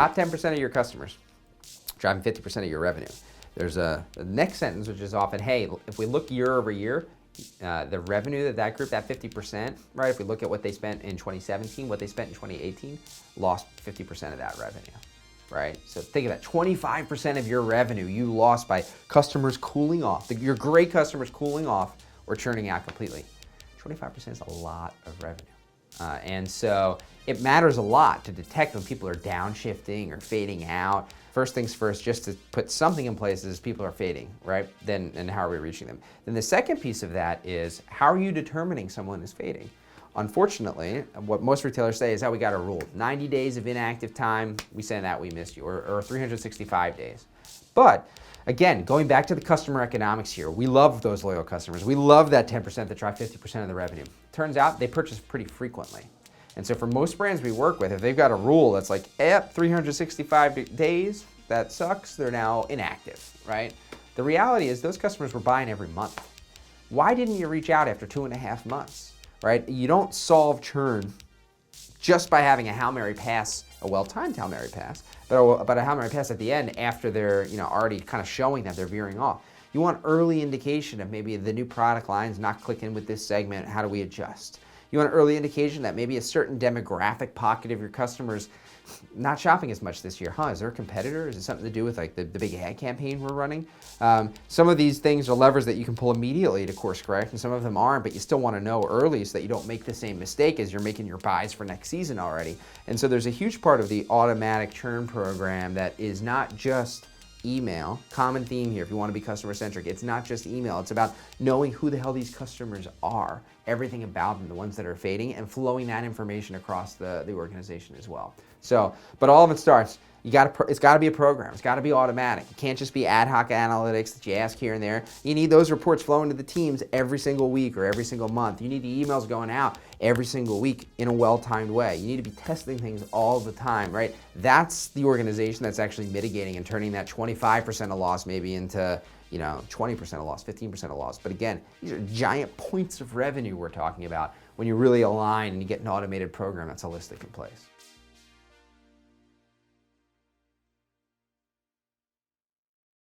top 10% of your customers driving 50% of your revenue. There's the next sentence, which is often, hey, if we look year over year, the revenue that group, that 50%, right? If we look at what they spent in 2017, what they spent in 2018, lost 50% of that revenue, right? So think of that, 25% of your revenue you lost by customers cooling off, your great customers cooling off or churning out completely. 25% is a lot of revenue. And so it matters a lot to detect when people are downshifting or fading out. First things first, just to put something in place is people are fading, right? And how are we reaching them? Then the second piece of that is, how are you determining someone is fading? Unfortunately, what most retailers say is that we got a rule. 90 days of inactive time, we say that we missed you, or 365 days. But again, going back to the customer economics here, we love those loyal customers. We love that 10% that drive 50% of the revenue. Turns out they purchase pretty frequently. And so for most brands we work with, if they've got a rule that's like, 365 days, that sucks, they're now inactive, right? The reality is those customers were buying every month. Why didn't you reach out after 2.5 months, right? You don't solve churn just by having a Hail Mary pass, a well-timed Hail Mary pass, but a Hail Mary pass at the end after they're already kind of showing that they're veering off. You want early indication of maybe the new product line's not clicking with this segment, how do we adjust? You want an early indication that maybe a certain demographic pocket of your customers not shopping as much this year. Is there a competitor? Is it something to do with like the big ad campaign we're running? Some of these things are levers that you can pull immediately to course correct, and some of them aren't, but you still want to know early so that you don't make the same mistake as you're making your buys for next season already. And so there's a huge part of the automatic churn program that is not just email. Common theme here, if you want to be customer centric, it's not just email. It's about knowing who the hell these customers are, everything about them, the ones that are fading, and flowing that information across the organization as well. So, but all of it starts, it's got to be a program. It's got to be automatic. It can't just be ad hoc analytics that you ask here and there. You need those reports flowing to the teams every single week or every single month. You need the emails going out every single week in a well-timed way. You need to be testing things all the time, right? That's the organization that's actually mitigating and turning that 25% of loss maybe into 20% of loss, 15% of loss. But again, these are giant points of revenue we're talking about when you really align and you get an automated program that's holistic in place.